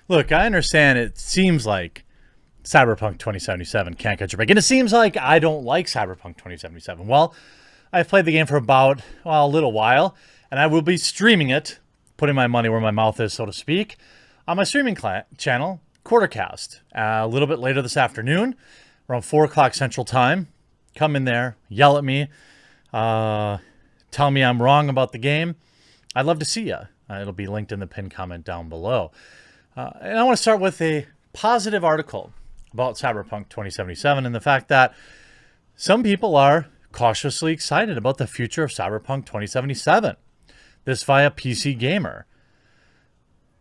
Look, I understand it seems like Cyberpunk 2077 can't catch a break. And it seems like I don't like Cyberpunk 2077. Well, I've played the game for about, well, a little while, and I will be streaming it, putting my money where my mouth is, so to speak, on my streaming channel, Quartercast, a little bit later this afternoon, around 4 o'clock Central Time. Come in there, yell at me, tell me I'm wrong about the game. I'd love to see you. It'll be linked in the pinned comment down below. And I want to start with a positive article about Cyberpunk 2077 and the fact that some people are cautiously excited about the future of Cyberpunk 2077. This via PC Gamer.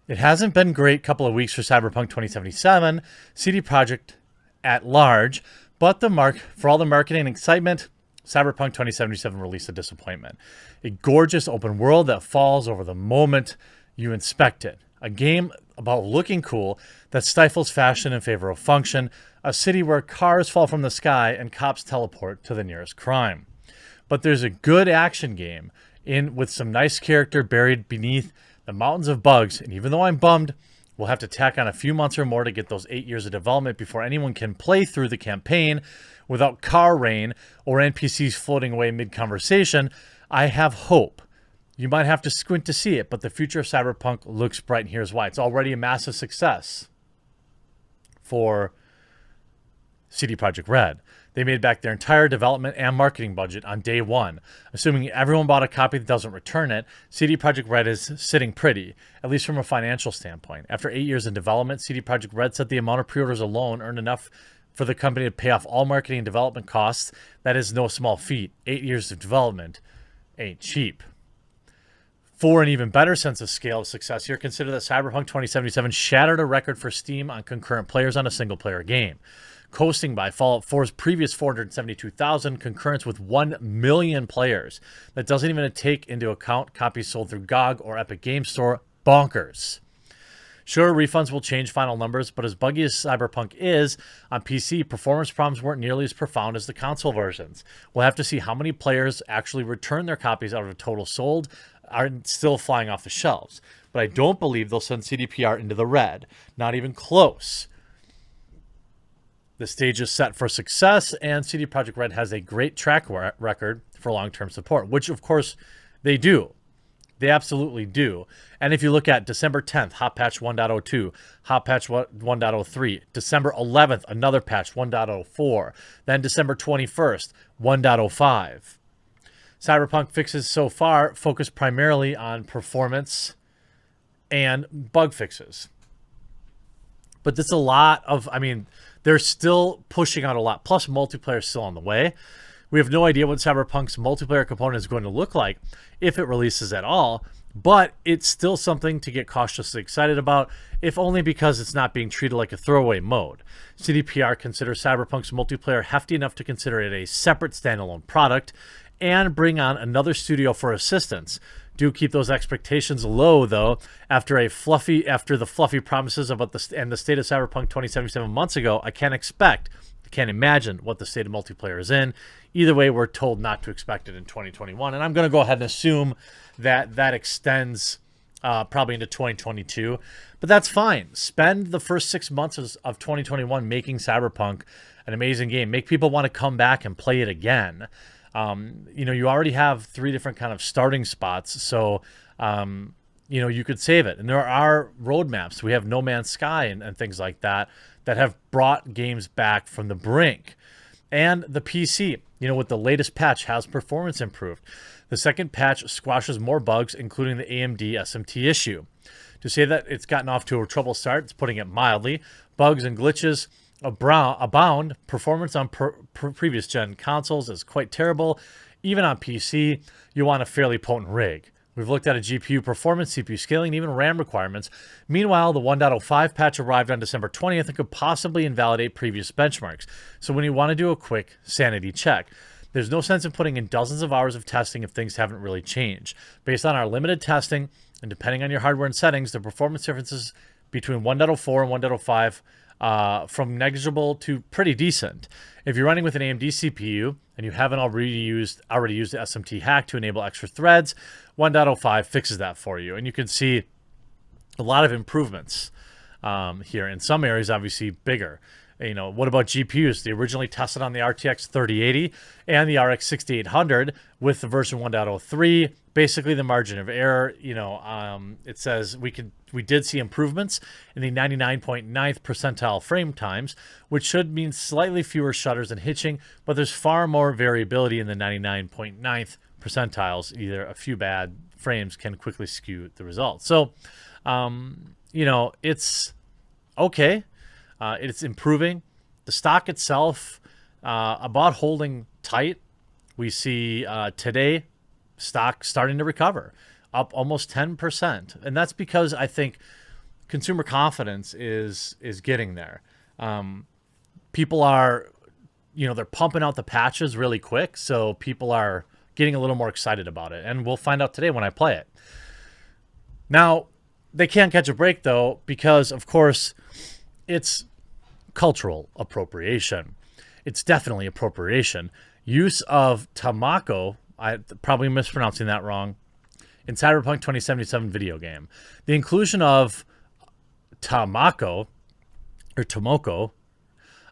It hasn't been a great couple of weeks for Cyberpunk 2077, CD Projekt at large, but for all the marketing and excitement, Cyberpunk 2077 released a disappointment. A gorgeous open world that falls over the moment you inspect it. A game about looking cool that stifles fashion in favor of function. A city where cars fall from the sky and cops teleport to the nearest crime. But there's a good action game with some nice character buried beneath the mountains of bugs. And even though I'm bummed, we'll have to tack on a few months or more to get those 8 years of development before anyone can play through the campaign without car rain or NPCs floating away mid-conversation. I have hope. You might have to squint to see it, but the future of Cyberpunk looks bright, and here's why. It's already a massive success for CD Projekt Red. They made back their entire development and marketing budget on day one. Assuming everyone bought a copy that doesn't return it, CD Projekt Red is sitting pretty, at least from a financial standpoint. After 8 years in development, CD Projekt Red said the amount of pre-orders alone earned enough for the company to pay off all marketing and development costs. That is no small feat. 8 years of development ain't cheap. For an even better sense of scale of success here, consider that Cyberpunk 2077 shattered a record for Steam on concurrent players on a single-player game, coasting by Fallout 4's previous 472,000 concurrence with 1 million players. That doesn't even take into account copies sold through GOG or Epic Game Store. Bonkers. Sure, refunds will change final numbers, but as buggy as Cyberpunk is, on PC, performance problems weren't nearly as profound as the console versions. We'll have to see how many players actually return their copies out of a total sold are still flying off the shelves. But I don't believe they'll send CDPR into the red. Not even close. The stage is set for success, and CD Projekt Red has a great track record for long-term support, which, of course, they do. They absolutely do. And if you look at December 10th, hot patch 1.02, hot patch 1.03, December 11th, another patch 1.04, then December 21st, 1.05. Cyberpunk fixes so far focus primarily on performance and bug fixes. But that's a lot of, they're still pushing out a lot. Plus, multiplayer is still on the way. We have no idea what Cyberpunk's multiplayer component is going to look like if it releases at all, but it's still something to get cautiously excited about, if only because it's not being treated like a throwaway mode. CDPR considers Cyberpunk's multiplayer hefty enough to consider it a separate standalone product and bring on another studio for assistance. Do keep those expectations low, though. After the fluffy promises about the state of Cyberpunk 2077 months ago, I can't imagine what the state of multiplayer is in. Either way, we're told not to expect it in 2021, and I'm going to go ahead and assume that extends probably into 2022. But that's fine. Spend the first 6 months of 2021 making Cyberpunk an amazing game. Make people want to come back and play it again. You already have 3 different kind of starting spots, so you could save it. And there are roadmaps. We have No Man's Sky and things like that have brought games back from the brink. And the PC, with the latest patch, has performance improved. The second patch squashes more bugs, including the AMD SMT issue. To say that it's gotten off to a trouble start, it's putting it mildly. Bugs and glitches abound. Performance on previous gen consoles is quite terrible. Even on PC, you want a fairly potent rig. We've looked at a GPU performance, CPU scaling, and even RAM requirements. Meanwhile, the 1.05 patch arrived on December 20th and could possibly invalidate previous benchmarks. So when you want to do a quick sanity check, there's no sense in putting in dozens of hours of testing if things haven't really changed. Based on our limited testing, and depending on your hardware and settings, the performance differences between 1.04 and 1.05 from negligible to pretty decent. If you're running with an AMD CPU and you haven't already used the SMT hack to enable extra threads, 1.05 fixes that for you. And you can see a lot of improvements here. In some areas, obviously bigger. What about GPUs? They originally tested on the RTX 3080 and the RX 6800 with the version 1.03. Basically, the margin of error, it says we did see improvements in the 99.9th percentile frame times, which should mean slightly fewer shudders and hitching, but there's far more variability in the 99.9th percentiles. Either a few bad frames can quickly skew the results. So, it's okay. It's improving. The stock itself, about holding tight. We see today stock starting to recover, up almost 10%. And that's because I think consumer confidence is getting there. People are, they're pumping out the patches really quick. So people are getting a little more excited about it. And we'll find out today when I play it. Now, they can't catch a break, though, because, of course, it's cultural appropriation. It's definitely appropriation. Use of tamako, I probably mispronouncing that wrong, in Cyberpunk 2077 video game. The inclusion of tamako, or tomoko,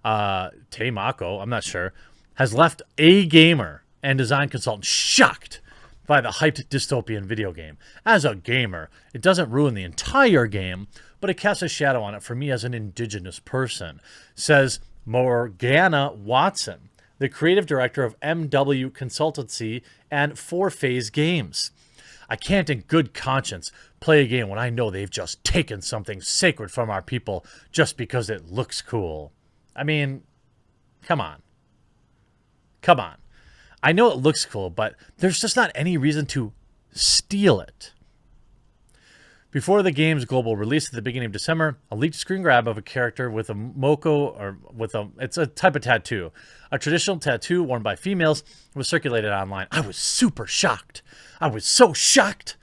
tamako, I'm not sure, has left a gamer and design consultant shocked by the hyped dystopian video game. As a gamer, it doesn't ruin the entire game, but it casts a shadow on it for me as an indigenous person, says Morgana Watson, the creative director of MW Consultancy and Four Phase Games. I can't in good conscience play a game when I know they've just taken something sacred from our people just because it looks cool. I mean, come on. Come on. I know it looks cool, but there's just not any reason to steal it. Before the game's global release at the beginning of December, a leaked screen grab of a character with a moko, it's a type of tattoo. A traditional tattoo worn by females was circulated online. I was super shocked. I was so shocked.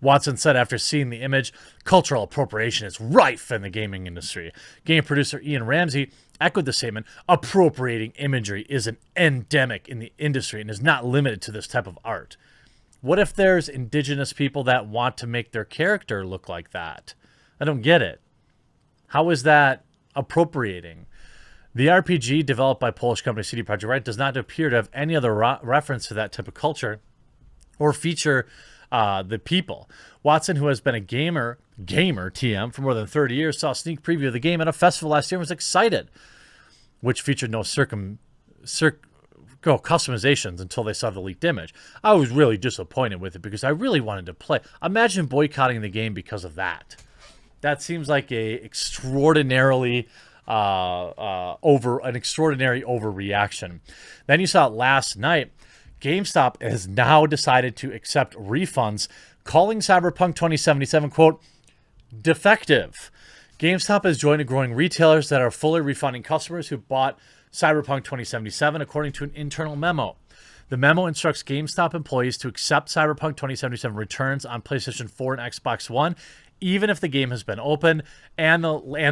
Watson said after seeing the image, cultural appropriation is rife in the gaming industry. Game producer Ian Ramsey echoed the statement, appropriating imagery is an endemic in the industry and is not limited to this type of art. What if there's indigenous people that want to make their character look like that? I don't get it. How is that appropriating? The RPG developed by Polish company CD Projekt Red does not appear to have any other reference to that type of culture or feature the people. Watson, who has been a gamer TM for more than 30 years, saw a sneak preview of the game at a festival last year and was excited, which featured no customizations until they saw the leaked image. I was really disappointed with it because I really wanted to play. Imagine boycotting the game because of that. That seems like an extraordinary overreaction. Then you saw it last night. GameStop has now decided to accept refunds, calling Cyberpunk 2077, quote, defective. GameStop has joined a growing retailers that are fully refunding customers who bought Cyberpunk 2077, according to an internal memo. The memo instructs GameStop employees to accept Cyberpunk 2077 returns on PlayStation 4 and Xbox One, even if the game has been opened, and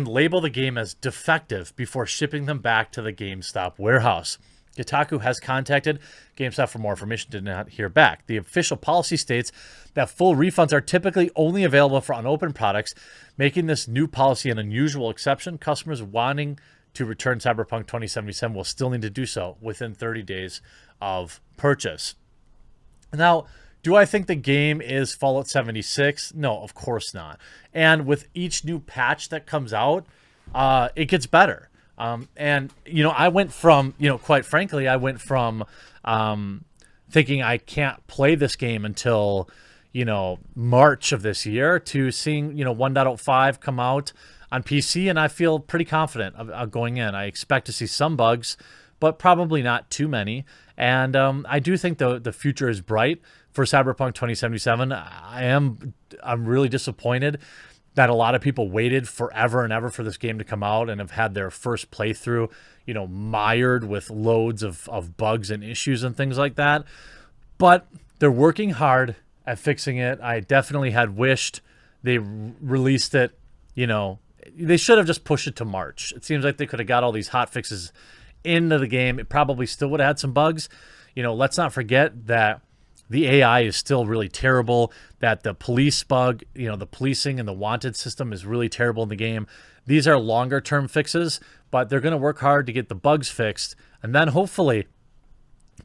label the game as defective before shipping them back to the GameStop warehouse. Kotaku has contacted GameStop for more information, did not hear back. The official policy states that full refunds are typically only available for unopened products, making this new policy an unusual exception. Customers wanting to return Cyberpunk 2077 will still need to do so within 30 days of purchase. Now, do I think the game is Fallout 76? No, of course not. And with each new patch that comes out, it gets better. I went from, quite frankly, thinking I can't play this game until, March of this year to seeing, 1.05 come out on PC, and I feel pretty confident of going in. I expect to see some bugs, but probably not too many. And I do think the future is bright for Cyberpunk 2077. I'm really disappointed that a lot of people waited forever and ever for this game to come out and have had their first playthrough, mired with loads of bugs and issues and things like that. But they're working hard at fixing it. I definitely had wished they released it, they should have just pushed it to March. It seems like they could have got all these hot fixes into the game. It probably still would have had some bugs. Let's not forget that the AI is still really terrible, that the police bug, the policing and the wanted system is really terrible in the game. These are longer term fixes, but they're going to work hard to get the bugs fixed. And then hopefully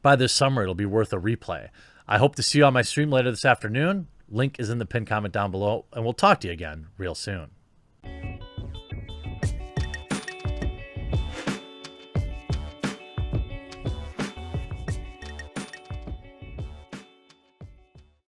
by this summer, it'll be worth a replay. I hope to see you on my stream later this afternoon. Link is in the pinned comment down below, and we'll talk to you again real soon.